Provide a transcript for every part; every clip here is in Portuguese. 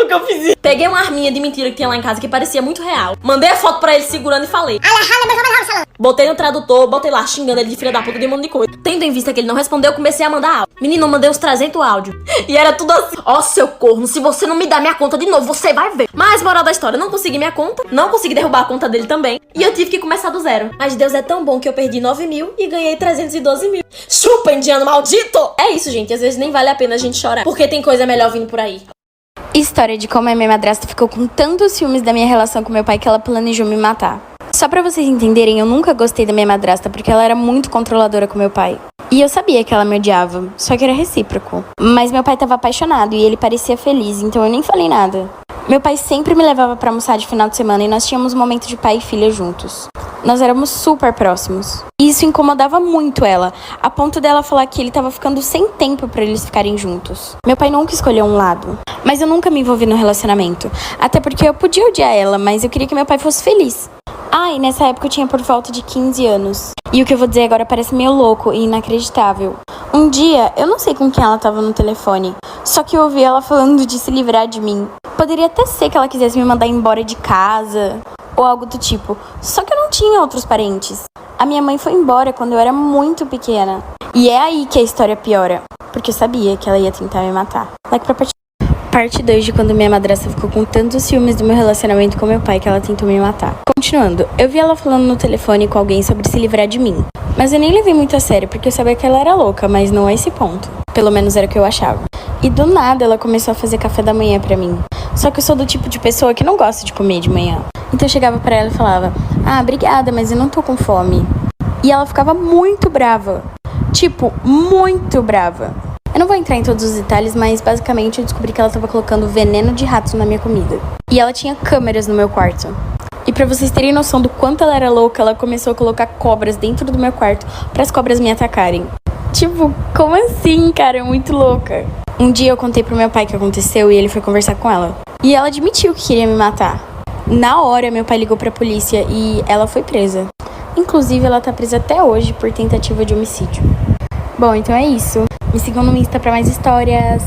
que eu fiz isso. Peguei uma arminha de mentira que tinha lá em casa que parecia muito real. Mandei a foto pra ele segurando e falei: botei no tradutor, botei lá xingando ele de filha da puta de um monte de coisa. Tendo em vista que ele não respondeu, eu comecei a mandar áudio. Menino, eu mandei uns 300 áudios. E era tudo assim: ó, seu corno, se você não me dá minha conta de novo, você vai ver. Mas, moral da história, não consegui minha conta, não consegui derrubar a conta dele também. E eu tive que começar do zero. Mas Deus é tão bom que eu perdi 9 mil e ganhei 312 mil. Chupa, indiano maldito! É isso, gente, às vezes nem vale a pena a gente chorar, porque tem coisa melhor vindo por aí. História de como a minha madrasta ficou com tantos ciúmes da minha relação com meu pai que ela planejou me matar. Só pra vocês entenderem, eu nunca gostei da minha madrasta porque ela era muito controladora com meu pai. E eu sabia que ela me odiava, só que era recíproco. Mas meu pai tava apaixonado e ele parecia feliz, então eu nem falei nada. Meu pai sempre me levava pra almoçar de final de semana e nós tínhamos um momento de pai e filha juntos. Nós éramos super próximos. E isso incomodava muito ela, a ponto dela falar que ele tava ficando sem tempo pra eles ficarem juntos. Meu pai nunca escolheu um lado, mas eu nunca me envolvi no relacionamento. Até porque eu podia odiar ela, mas eu queria que meu pai fosse feliz. Ah, e nessa época eu tinha por volta de 15 anos. E o que eu vou dizer agora parece meio louco e inacreditável. Um dia, eu não sei com quem ela tava no telefone, só que eu ouvi ela falando de se livrar de mim. Poderia até ser que ela quisesse me mandar embora de casa, ou algo do tipo. Só que eu não tinha outros parentes. A minha mãe foi embora quando eu era muito pequena. E é aí que a história piora, porque eu sabia que ela ia tentar me matar. Like pra parte 2 de quando minha madrasta ficou com tantos ciúmes do meu relacionamento com meu pai que ela tentou me matar. Continuando, eu vi ela falando no telefone com alguém sobre se livrar de mim. Mas eu nem levei muito a sério, porque eu sabia que ela era louca, mas não a esse ponto. Pelo menos era o que eu achava. E do nada ela começou a fazer café da manhã pra mim. Só que eu sou do tipo de pessoa que não gosta de comer de manhã. Então eu chegava pra ela e falava: ah, obrigada, mas eu não tô com fome. E ela ficava muito brava. Tipo, muito brava. Eu não vou entrar em todos os detalhes, mas basicamente eu descobri que ela tava colocando veneno de rato na minha comida. E ela tinha câmeras no meu quarto. E pra vocês terem noção do quanto ela era louca, ela começou a colocar cobras dentro do meu quarto para as cobras me atacarem. Tipo, como assim, cara? É muito louca. Um dia eu contei pro meu pai o que aconteceu e ele foi conversar com ela. E ela admitiu que queria me matar. Na hora, meu pai ligou pra polícia e ela foi presa. Inclusive, ela tá presa até hoje por tentativa de homicídio. Bom, então é isso. Me sigam no Insta pra mais histórias.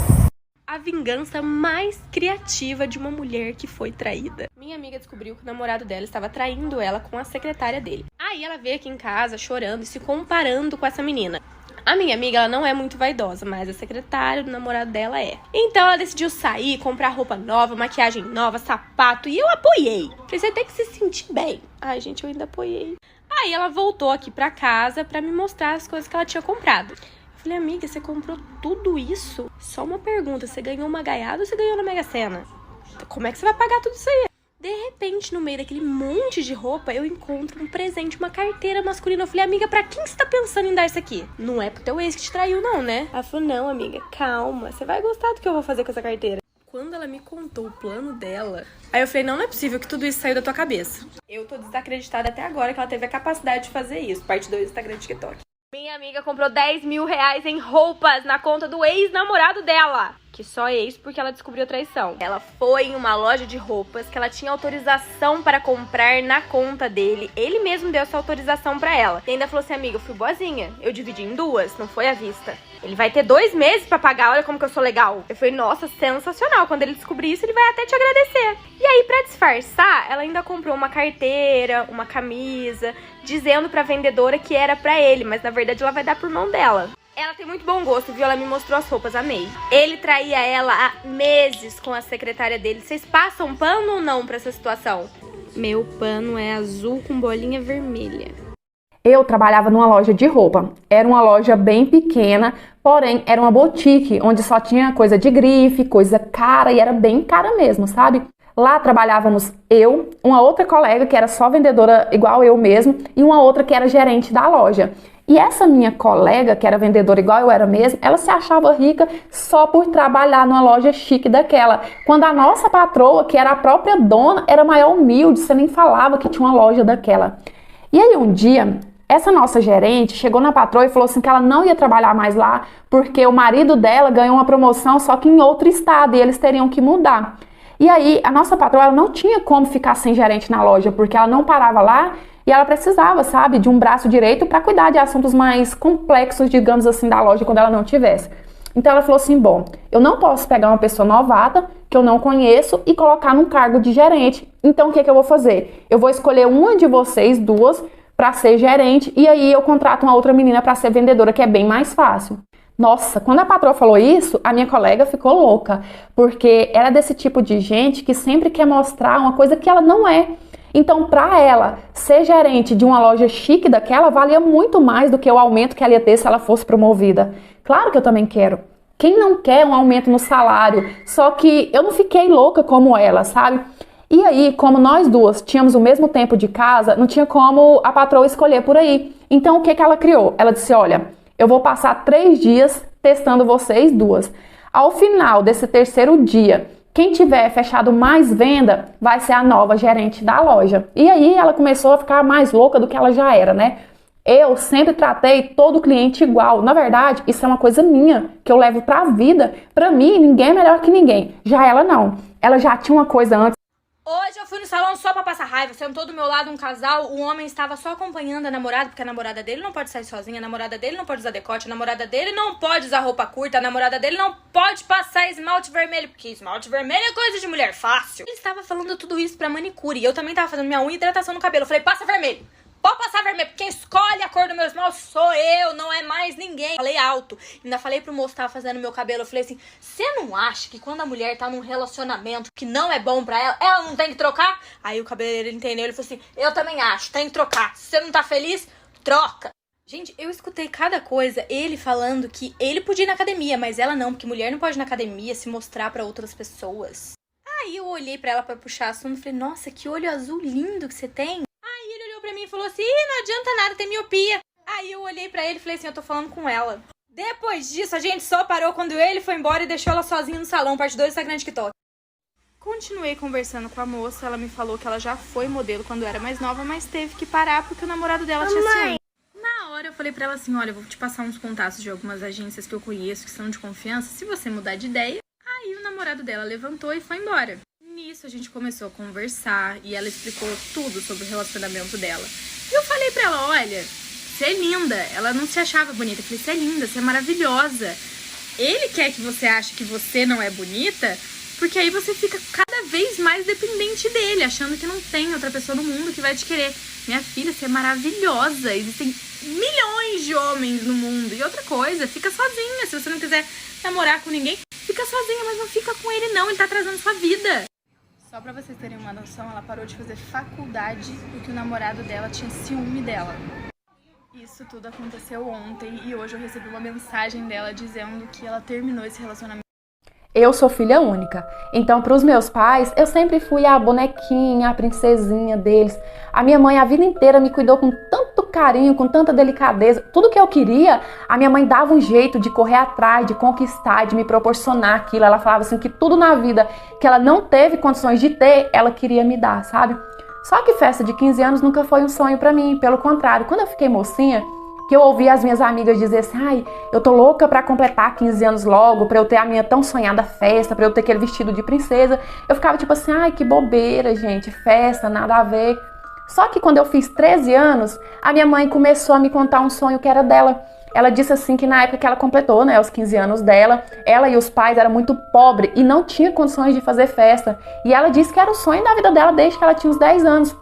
A vingança mais criativa de uma mulher que foi traída. Minha amiga descobriu que o namorado dela estava traindo ela com a secretária dele. Aí ela veio aqui em casa chorando e se comparando com essa menina. A minha amiga, ela não é muito vaidosa, mas a secretária do namorado dela é. Então ela decidiu sair, comprar roupa nova, maquiagem nova, sapato, e eu apoiei. Precisa ter que se sentir bem. Ai, gente, eu ainda apoiei. Aí ela voltou aqui pra casa pra me mostrar as coisas que ela tinha comprado. Eu falei: amiga, você comprou tudo isso? Só uma pergunta, você ganhou uma gaiada ou você ganhou na Mega Sena? Como é que você vai pagar tudo isso aí? De repente, no meio daquele monte de roupa, eu encontro um presente, uma carteira masculina. Eu falei: amiga, pra quem você tá pensando em dar isso aqui? Não é pro teu ex que te traiu, não, né? Ela falou: não, amiga, calma, você vai gostar do que eu vou fazer com essa carteira. Quando ela me contou o plano dela, aí eu falei: não é possível que tudo isso saiu da tua cabeça. Eu tô desacreditada até agora que ela teve a capacidade de fazer isso. Parte 2 do Instagram e TikTok. Minha amiga comprou 10 mil reais em roupas na conta do ex-namorado dela. Que só é ex porque ela descobriu a traição. Ela foi em uma loja de roupas que ela tinha autorização para comprar na conta dele. Ele mesmo deu essa autorização pra ela. E ainda falou assim: amiga, eu fui boazinha. Eu dividi em 2, não foi à vista. Ele vai ter 2 meses pra pagar, olha como que eu sou legal. Eu falei: nossa, sensacional. Quando ele descobrir isso, ele vai até te agradecer. E aí, pra disfarçar, ela ainda comprou uma carteira, uma camisa, dizendo pra vendedora que era pra ele, mas na verdade ela vai dar por mão dela. Ela tem muito bom gosto, viu? Ela me mostrou as roupas, amei. Ele traía ela há meses com a secretária dele. Vocês passam pano ou não pra essa situação? Meu pano é azul com bolinha vermelha. Eu trabalhava numa loja de roupa. Era uma loja bem pequena, porém era uma boutique, onde só tinha coisa de grife, coisa cara, e era bem cara mesmo, sabe? Lá trabalhávamos eu, uma outra colega que era só vendedora igual eu mesmo, e uma outra que era gerente da loja. E essa minha colega, que era vendedora igual eu era mesmo, ela se achava rica só por trabalhar numa loja chique daquela. Quando a nossa patroa, que era a própria dona, era maior humilde, você nem falava que tinha uma loja daquela. E aí um dia, essa nossa gerente chegou na patroa e falou assim que ela não ia trabalhar mais lá, porque o marido dela ganhou uma promoção só que em outro estado e eles teriam que mudar. E aí a nossa patroa ela não tinha como ficar sem gerente na loja, porque ela não parava lá. E ela precisava, sabe, de um braço direito para cuidar de assuntos mais complexos, digamos assim, da loja quando ela não tivesse. Então ela falou assim: bom, eu não posso pegar uma pessoa novata que eu não conheço e colocar num cargo de gerente. Então, o que eu vou fazer? Eu vou escolher uma de vocês duas para ser gerente e aí eu contrato uma outra menina para ser vendedora, que é bem mais fácil. Nossa, quando a patroa falou isso, a minha colega ficou louca, porque ela é desse tipo de gente que sempre quer mostrar uma coisa que ela não é. Então, para ela ser gerente de uma loja chique daquela, valia muito mais do que o aumento que ela ia ter se ela fosse promovida. Claro que eu também quero. Quem não quer um aumento no salário? Só que eu não fiquei louca como ela, sabe? E aí, como nós duas tínhamos o mesmo tempo de casa, não tinha como a patroa escolher por aí. Então, o que ela criou? Ela disse, olha, eu vou passar 3 dias testando vocês duas. Ao final desse 3º dia, quem tiver fechado mais venda vai ser a nova gerente da loja. E aí ela começou a ficar mais louca do que ela já era, né? Eu sempre tratei todo cliente igual. Na verdade, isso é uma coisa minha, que eu levo pra vida. Pra mim, ninguém é melhor que ninguém. Já ela não. Ela já tinha uma coisa antes. Hoje eu fui no salão só pra passar raiva. Sentou do meu lado um casal, o homem estava só acompanhando a namorada, porque a namorada dele não pode sair sozinha, a namorada dele não pode usar decote, a namorada dele não pode usar roupa curta, a namorada dele não pode passar esmalte vermelho, porque esmalte vermelho é coisa de mulher fácil. Ele estava falando tudo isso pra manicure, e eu também tava fazendo minha unha e hidratação no cabelo. Eu falei, passa vermelho. Pode passar vermelho, porque quem escolhe a cor do meu esmalte sou eu, não é mais ninguém. Falei alto, ainda falei pro moço que tava fazendo meu cabelo, eu falei assim, você não acha que quando a mulher tá num relacionamento que não é bom pra ela, ela não tem que trocar? Aí o cabeleireiro entendeu, ele falou assim, eu também acho, tem que trocar. Se você não tá feliz, troca. Gente, eu escutei cada coisa, ele falando que ele podia ir na academia, mas ela não, porque mulher não pode ir na academia se mostrar pra outras pessoas. Aí eu olhei pra ela pra puxar assunto e falei, nossa, que olho azul lindo que você tem. Aí ele olhou pra mim e falou assim, não adianta nada, tem miopia. Aí eu olhei pra ele e falei assim, eu tô falando com ela. Depois disso, a gente só parou quando ele foi embora e deixou ela sozinha no salão, parte 2 do Instagram TikTok. Continuei conversando com a moça, ela me falou que ela já foi modelo quando era mais nova, mas teve que parar porque o namorado dela tinha ciúme. Na hora eu falei pra ela assim, olha, eu vou te passar uns contatos de algumas agências que eu conheço, que são de confiança, se você mudar de ideia. Aí o namorado dela levantou e foi embora. Nisso a gente começou a conversar e ela explicou tudo sobre o relacionamento dela. E eu falei pra ela, olha, você é linda. Ela não se achava bonita. Eu falei, você é linda, você é maravilhosa. Ele quer que você ache que você não é bonita, porque aí você fica cada vez mais dependente dele, achando que não tem outra pessoa no mundo que vai te querer. Minha filha, você é maravilhosa. Existem milhões de homens no mundo. E outra coisa, fica sozinha. Se você não quiser namorar com ninguém, fica sozinha, mas não fica com ele não. Ele tá atrasando sua vida. Só pra vocês terem uma noção, ela parou de fazer faculdade porque o namorado dela tinha ciúme dela. Isso tudo aconteceu ontem e hoje eu recebi uma mensagem dela dizendo que ela terminou esse relacionamento. Eu sou filha única, então para os meus pais eu sempre fui a bonequinha, a princesinha deles. A minha mãe a vida inteira me cuidou com tanto carinho, com tanta delicadeza. Tudo que eu queria, a minha mãe dava um jeito de correr atrás, de conquistar, de me proporcionar aquilo. Ela falava assim que tudo na vida que ela não teve condições de ter, ela queria me dar, sabe? Só que festa de 15 anos nunca foi um sonho para mim, pelo contrário. Quando eu fiquei mocinha, que eu ouvi as minhas amigas dizer assim, ai, eu tô louca pra completar 15 anos logo, pra eu ter a minha tão sonhada festa, pra eu ter aquele vestido de princesa. Eu ficava tipo assim, ai, que bobeira, gente, festa, nada a ver. Só que quando eu fiz 13 anos, a minha mãe começou a me contar um sonho que era dela. Ela disse assim que na época que ela completou, né, os 15 anos dela, ela e os pais eram muito pobres e não tinha condições de fazer festa. E ela disse que era o sonho da vida dela desde que ela tinha uns 10 anos.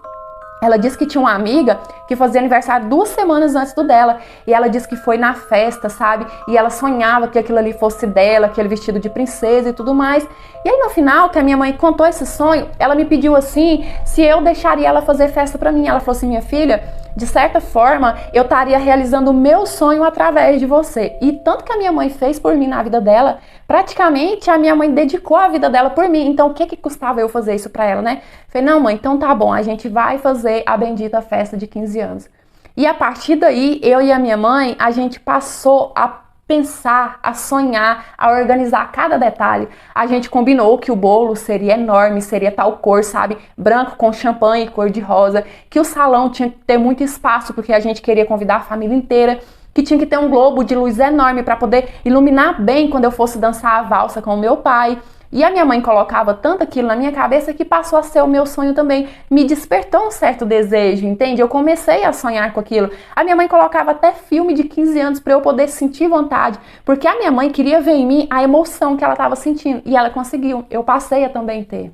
Ela disse que tinha uma amiga que fazia aniversário 2 semanas antes do dela. E ela disse que foi na festa, sabe? E ela sonhava que aquilo ali fosse dela, aquele vestido de princesa e tudo mais. E aí no final, que a minha mãe contou esse sonho, ela me pediu assim, se eu deixaria ela fazer festa pra mim. Ela falou assim, minha filha, de certa forma, eu estaria realizando o meu sonho através de você. E tanto que a minha mãe fez por mim na vida dela, praticamente a minha mãe dedicou a vida dela por mim. Então o que custava eu fazer isso pra ela, né? Falei, não mãe, então tá bom, a gente vai fazer a bendita festa de 15 anos. E a partir daí, eu e a minha mãe, a gente passou a pensar, a sonhar, a organizar cada detalhe. A gente combinou que o bolo seria enorme, seria tal cor, sabe? Branco com champanhe, cor de rosa. Que o salão tinha que ter muito espaço, porque a gente queria convidar a família inteira. Que tinha que ter um globo de luz enorme para poder iluminar bem quando eu fosse dançar a valsa com o meu pai. E a minha mãe colocava tanto aquilo na minha cabeça que passou a ser o meu sonho também. Me despertou um certo desejo, entende? Eu comecei a sonhar com aquilo. A minha mãe colocava até filme de 15 anos para eu poder sentir vontade, porque a minha mãe queria ver em mim a emoção que ela estava sentindo, e ela conseguiu. Eu passei a também ter.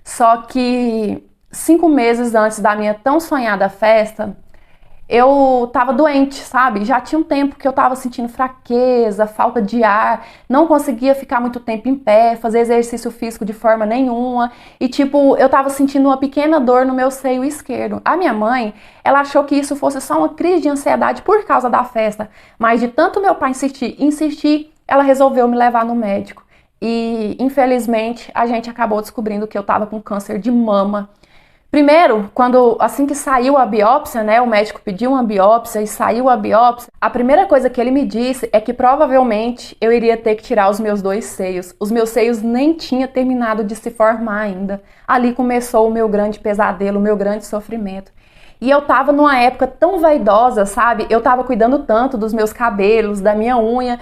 Só que 5 meses antes da minha tão sonhada festa, eu tava doente, sabe? Já tinha um tempo que eu tava sentindo fraqueza, falta de ar, não conseguia ficar muito tempo em pé, fazer exercício físico de forma nenhuma. E tipo, eu tava sentindo uma pequena dor no meu seio esquerdo. A minha mãe, ela achou que isso fosse só uma crise de ansiedade por causa da festa. Mas de tanto meu pai insistir, ela resolveu me levar no médico. E infelizmente a gente acabou descobrindo que eu tava com câncer de mama. Primeiro, assim que saiu a biópsia, né, o médico pediu uma biópsia e saiu a biópsia, a primeira coisa que ele me disse é que provavelmente eu iria ter que tirar os meus 2 seios. Os meus seios nem tinham terminado de se formar ainda. Ali começou o meu grande pesadelo, o meu grande sofrimento. E eu tava numa época tão vaidosa, sabe? Eu tava cuidando tanto dos meus cabelos, da minha unha,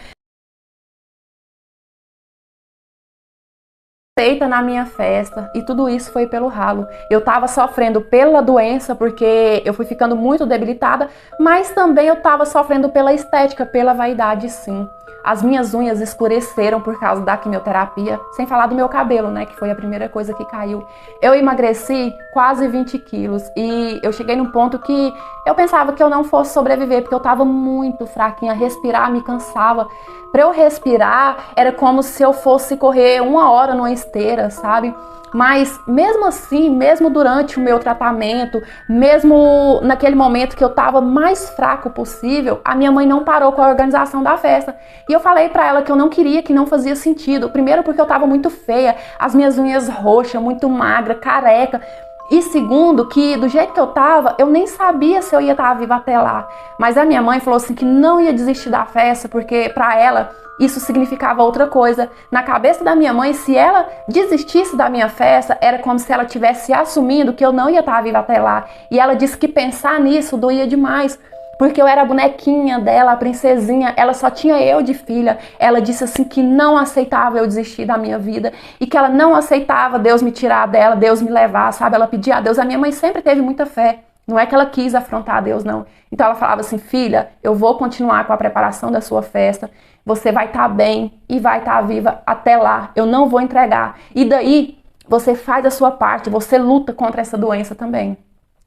feita na minha festa, e tudo isso foi pelo ralo. Eu tava sofrendo pela doença, porque eu fui ficando muito debilitada, mas também eu tava sofrendo pela estética, pela vaidade, sim. As minhas unhas escureceram por causa da quimioterapia, sem falar do meu cabelo, né, que foi a primeira coisa que caiu. Eu emagreci quase 20 quilos e eu cheguei num ponto que eu pensava que eu não fosse sobreviver, porque eu tava muito fraquinha, respirar me cansava. Para eu respirar, era como se eu fosse correr 1 hora numa esteira, sabe? Mas mesmo assim, mesmo durante o meu tratamento, mesmo naquele momento que eu tava mais fraco possível, a minha mãe não parou com a organização da festa. E eu falei pra ela que eu não queria, que não fazia sentido. Primeiro porque eu tava muito feia, as minhas unhas roxas, muito magra, careca. E segundo, que do jeito que eu tava, eu nem sabia se eu ia estar viva até lá. Mas a minha mãe falou assim que não ia desistir da festa, porque pra ela isso significava outra coisa. Na cabeça da minha mãe, se ela desistisse da minha festa, era como se ela estivesse assumindo que eu não ia estar viva até lá. E ela disse que pensar nisso doía demais, porque eu era a bonequinha dela, a princesinha, ela só tinha eu de filha. Ela disse assim que não aceitava eu desistir da minha vida e que ela não aceitava Deus me tirar dela, Deus me levar, sabe? Ela pedia a Deus. A minha mãe sempre teve muita fé. Não é que ela quis afrontar a Deus, não. Então ela falava assim, filha, eu vou continuar com a preparação da sua festa, você vai estar bem e vai estar viva até lá, eu não vou entregar. E daí, você faz a sua parte, você luta contra essa doença também.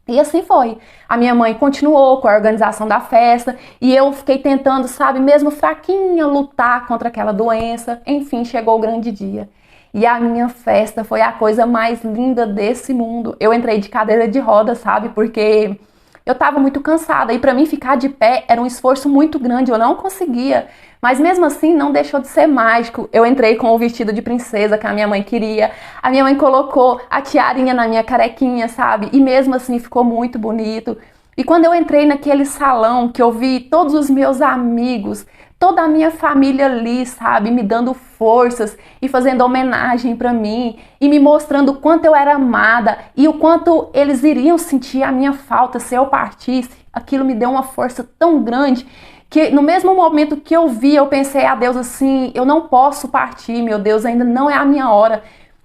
E assim foi. A minha mãe continuou com a organização da festa e eu fiquei tentando, sabe, mesmo fraquinha, lutar contra aquela doença. Enfim, chegou o grande dia. E a minha festa foi a coisa mais linda desse mundo. Eu entrei de cadeira de roda, sabe, porque eu tava muito cansada e pra mim ficar de pé era um esforço muito grande, eu não conseguia. Mas mesmo assim não deixou de ser mágico. Eu entrei com o vestido de princesa que a minha mãe queria. A minha mãe colocou a tiarinha na minha carequinha, sabe? E mesmo assim ficou muito bonito. E quando eu entrei naquele salão que eu vi todos os meus amigos, toda a minha família ali, sabe? Me dando forças e fazendo homenagem pra mim e me mostrando o quanto eu era amada e o quanto eles iriam sentir a minha falta se eu partisse. Aquilo me deu uma força tão grande que no mesmo momento que eu vi, eu pensei a Deus assim, eu não posso partir, meu Deus, ainda não é a minha hora.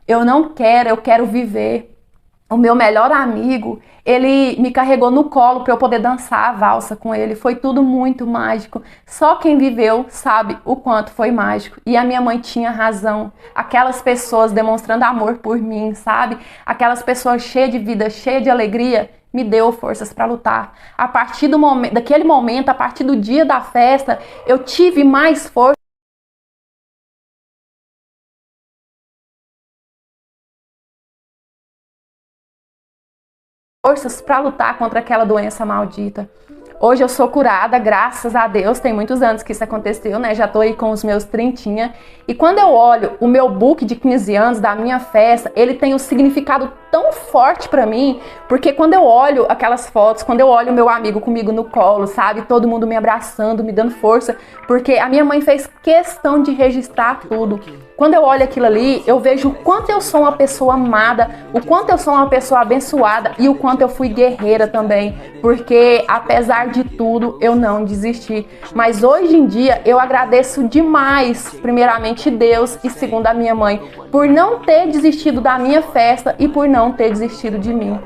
Eu não quero, eu quero viver. O meu melhor amigo, ele me carregou no colo para eu poder dançar a valsa com ele. Foi tudo muito mágico. Só quem viveu sabe o quanto foi mágico. E a minha mãe tinha razão. Aquelas pessoas demonstrando amor por mim, sabe? Aquelas pessoas cheias de vida, cheias de alegria, me deu forças para lutar. A partir daquele momento, a partir do dia da festa, eu tive mais força para lutar contra aquela doença maldita. Hoje eu sou curada, graças a Deus, tem muitos anos que isso aconteceu, né? Já tô aí com os meus 30. E quando eu olho o meu book de 15 anos da minha festa, ele tem um significado tão forte pra mim, porque quando eu olho aquelas fotos, quando eu olho o meu amigo comigo no colo, sabe? Todo mundo me abraçando, me dando força, porque a minha mãe fez questão de registrar tudo. Quando eu olho aquilo ali, eu vejo o quanto eu sou uma pessoa amada, o quanto eu sou uma pessoa abençoada e o quanto eu fui guerreira também, porque apesar apesar de tudo, eu não desisti. Mas hoje em dia eu agradeço demais, primeiramente Deus e segundo a minha mãe, por não ter desistido da minha festa e por não ter desistido de mim.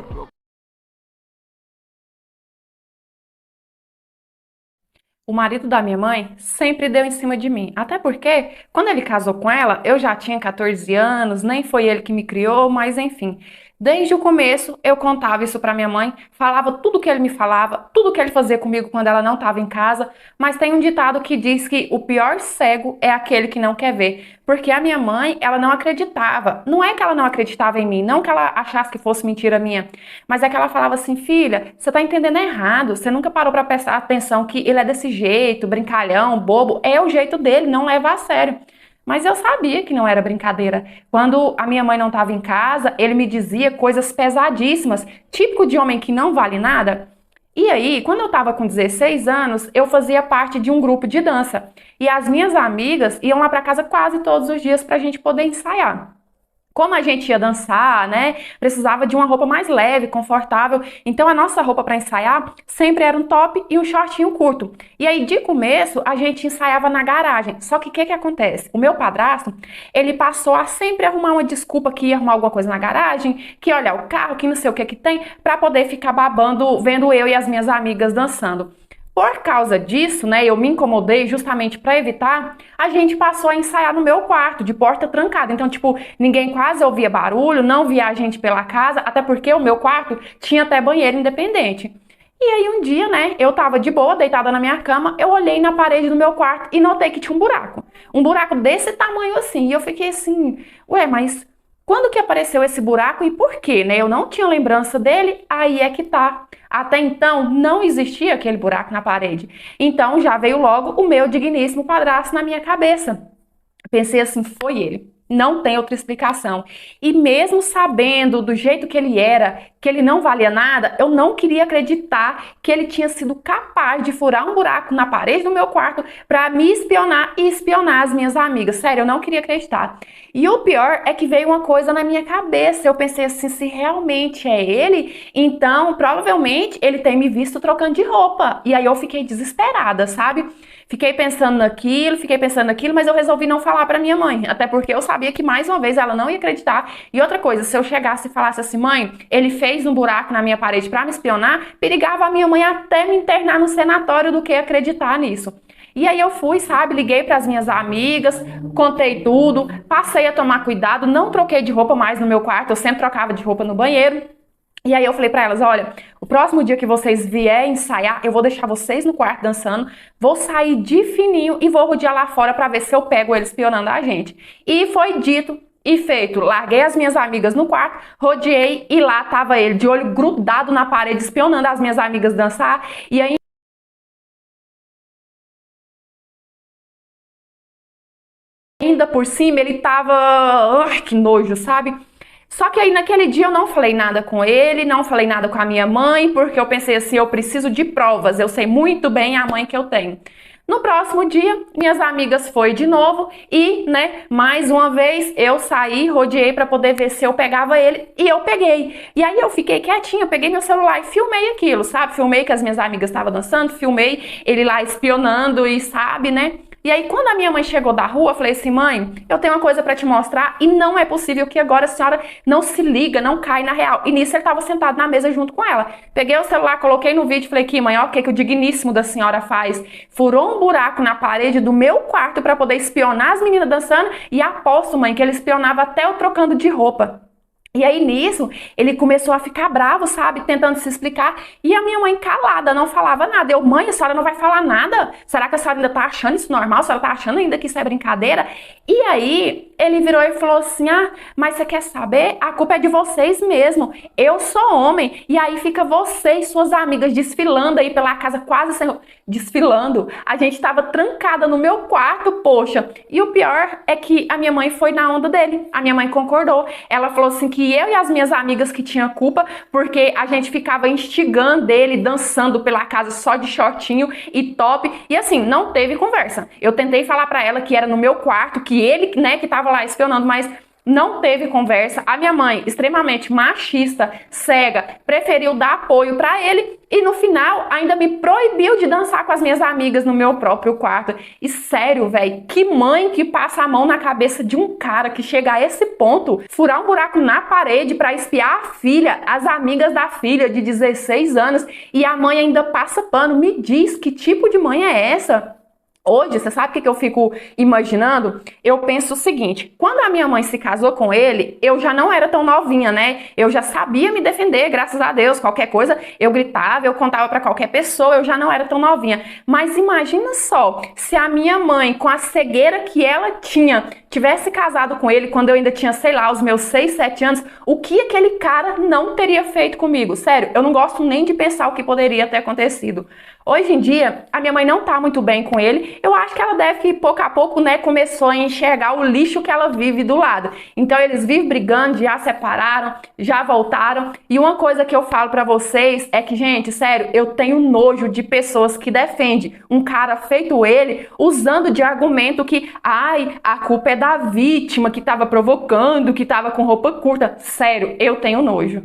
O marido da minha mãe sempre deu em cima de mim. Até porque, quando ele casou com ela, eu já tinha 14 anos, nem foi ele que me criou, mas enfim. Desde o começo, eu contava isso pra minha mãe, falava tudo que ele me falava, tudo que ele fazia comigo quando ela não estava em casa, mas tem um ditado que diz que o pior cego é aquele que não quer ver. Porque a minha mãe, ela não acreditava. Não é que ela não acreditava em mim, não que ela achasse que fosse mentira minha, mas é que ela falava assim, filha, você tá entendendo errado, você nunca parou pra prestar atenção que ele é desse jeito, brincalhão, bobo, é o jeito dele, não leva a sério. Mas eu sabia que não era brincadeira. Quando a minha mãe não estava em casa, ele me dizia coisas pesadíssimas, típico de homem que não vale nada. E aí, quando eu estava com 16 anos, eu fazia parte de um grupo de dança. E as minhas amigas iam lá para casa quase todos os dias para a gente poder ensaiar. Como a gente ia dançar, né, precisava de uma roupa mais leve, confortável. Então a nossa roupa para ensaiar sempre era um top e um shortinho curto. E aí de começo a gente ensaiava na garagem. Só que o que acontece? O meu padrasto, ele passou a sempre arrumar uma desculpa que ia arrumar alguma coisa na garagem, que olhar o carro, que não sei o que tem, para poder ficar babando, vendo eu e as minhas amigas dançando. Por causa disso, né, eu me incomodei justamente para evitar, a gente passou a ensaiar no meu quarto, de porta trancada. Então, tipo, ninguém quase ouvia barulho, não via a gente pela casa, até porque o meu quarto tinha até banheiro independente. E aí um dia, né, eu tava de boa, deitada na minha cama, eu olhei na parede do meu quarto e notei que tinha um buraco. Um buraco desse tamanho assim, e eu fiquei assim, ué, mas quando que apareceu esse buraco e por quê, né? Eu não tinha lembrança dele, aí é que tá. Até então, não existia aquele buraco na parede. Então, já veio logo o meu digníssimo padrasto na minha cabeça. Pensei assim, foi ele. Não tem outra explicação. E mesmo sabendo do jeito que ele era, que ele não valia nada, eu não queria acreditar que ele tinha sido capaz de furar um buraco na parede do meu quarto para me espionar e espionar as minhas amigas. Sério, eu não queria acreditar. E o pior é que veio uma coisa na minha cabeça. Eu pensei assim, se realmente é ele, então provavelmente ele tem me visto trocando de roupa. E aí eu fiquei desesperada, sabe? Fiquei pensando naquilo, mas eu resolvi não falar pra minha mãe, até porque eu sabia que mais uma vez ela não ia acreditar. E outra coisa, se eu chegasse e falasse assim, mãe, ele fez um buraco na minha parede pra me espionar, perigava a minha mãe até me internar no sanatório do que acreditar nisso. E aí eu fui, sabe, liguei para as minhas amigas, contei tudo, passei a tomar cuidado, não troquei de roupa mais no meu quarto, eu sempre trocava de roupa no banheiro. E aí eu falei pra elas, olha, o próximo dia que vocês vier ensaiar, eu vou deixar vocês no quarto dançando, vou sair de fininho e vou rodear lá fora pra ver se eu pego eles espionando a gente. E foi dito e feito. Larguei as minhas amigas no quarto, rodeei e lá tava ele, de olho grudado na parede, espionando as minhas amigas dançar. E aí ainda por cima ele tava... Ai, que nojo, sabe? Só que aí naquele dia eu não falei nada com ele, não falei nada com a minha mãe, porque eu pensei assim, eu preciso de provas, eu sei muito bem a mãe que eu tenho. No próximo dia, minhas amigas foi de novo e, né, mais uma vez eu saí, rodeei para poder ver se eu pegava ele e eu peguei. E aí eu fiquei quietinha, eu peguei meu celular e filmei aquilo, sabe? Filmei que as minhas amigas estavam dançando, filmei ele lá espionando e sabe, né? E aí, quando a minha mãe chegou da rua, eu falei assim, mãe, eu tenho uma coisa pra te mostrar e não é possível que agora a senhora não se liga, não cai na real. E nisso ele tava sentado na mesa junto com ela. Peguei o celular, coloquei no vídeo e falei aqui, mãe, ó, o que o digníssimo da senhora faz? Furou um buraco na parede do meu quarto pra poder espionar as meninas dançando e aposto, mãe, que ele espionava até eu trocando de roupa. E aí, nisso, ele começou a ficar bravo, sabe? Tentando se explicar. E a minha mãe calada, não falava nada. Eu, mãe, a senhora não vai falar nada? Será que a senhora ainda tá achando isso normal? A senhora tá achando ainda que isso é brincadeira? E aí, ele virou e falou assim, ah, mas você quer saber? A culpa é de vocês mesmo. Eu sou homem. E aí fica você e suas amigas desfilando aí pela casa, quase sem... desfilando. A gente tava trancada no meu quarto, poxa. E o pior é que a minha mãe foi na onda dele. A minha mãe concordou. Ela falou assim que eu e as minhas amigas que tinham culpa, porque a gente ficava instigando ele, dançando pela casa só de shortinho e top. E assim, não teve conversa. Eu tentei falar pra ela que era no meu quarto, que ele, né, que tava lá espionando, mas não teve conversa. A minha mãe, extremamente machista, cega, preferiu dar apoio pra ele e no final ainda me proibiu de dançar com as minhas amigas no meu próprio quarto. E sério, velho, que mãe que passa a mão na cabeça de um cara que chega a esse ponto, furar um buraco na parede pra espiar a filha, as amigas da filha de 16 anos, e a mãe ainda passa pano. Me diz, que tipo de mãe é essa? Hoje, você sabe o que eu fico imaginando? Eu penso o seguinte, quando a minha mãe se casou com ele, eu já não era tão novinha, né? Eu já sabia me defender, graças a Deus. Qualquer coisa, eu gritava, eu contava pra qualquer pessoa, eu já não era tão novinha. Mas imagina só, se a minha mãe, com a cegueira que ela tinha, tivesse casado com ele quando eu ainda tinha, sei lá, os meus 6, 7 anos, o que aquele cara não teria feito comigo? Sério, eu não gosto nem de pensar o que poderia ter acontecido. Hoje em dia, a minha mãe não tá muito bem com ele. Eu acho que ela deve que, pouco a pouco, né, começou a enxergar o lixo que ela vive do lado. Então, eles vivem brigando, já separaram, já voltaram. E uma coisa que eu falo pra vocês é que, gente, sério, eu tenho nojo de pessoas que defendem um cara feito ele, usando de argumento que, ai, a culpa é da vítima, que tava provocando, que tava com roupa curta. Sério, eu tenho nojo.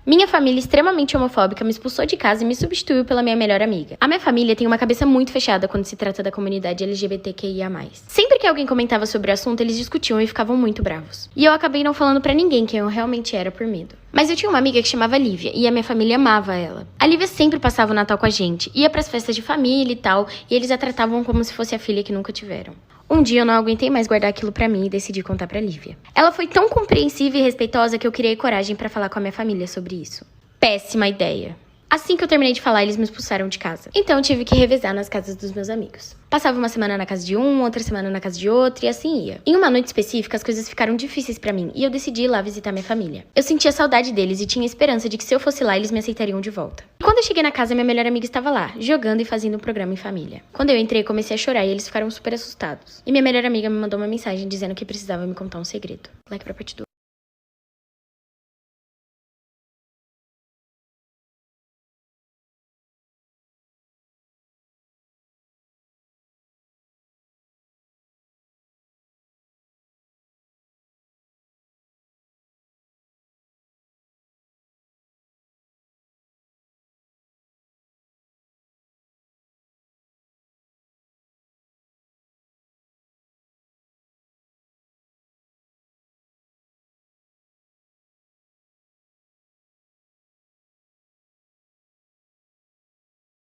Minha família extremamente homofóbica me expulsou de casa e me substituiu pela minha melhor amiga. A minha família tem uma cabeça muito fechada quando se trata da comunidade LGBTQIA+. Sempre que alguém comentava sobre o assunto, eles discutiam e ficavam muito bravos. E eu acabei não falando pra ninguém quem eu realmente era por medo. Mas eu tinha uma amiga que chamava Lívia, e a minha família amava ela. A Lívia sempre passava o Natal com a gente, ia pras festas de família e tal, e eles a tratavam como se fosse a filha que nunca tiveram. Um dia eu não aguentei mais guardar aquilo pra mim e decidi contar pra Lívia. Ela foi tão compreensiva e respeitosa que eu criei coragem pra falar com a minha família sobre isso. Péssima ideia. Assim que eu terminei de falar, eles me expulsaram de casa. Então eu tive que revezar nas casas dos meus amigos. Passava uma semana na casa de um, outra semana na casa de outro e assim ia. Em uma noite específica, as coisas ficaram difíceis pra mim e eu decidi ir lá visitar minha família. Eu sentia saudade deles e tinha esperança de que se eu fosse lá, eles me aceitariam de volta. Quando eu cheguei na casa, minha melhor amiga estava lá, jogando e fazendo um programa em família. Quando eu entrei, comecei a chorar e eles ficaram super assustados. E minha melhor amiga me mandou uma mensagem dizendo que precisava me contar um segredo. Like pra parte 2.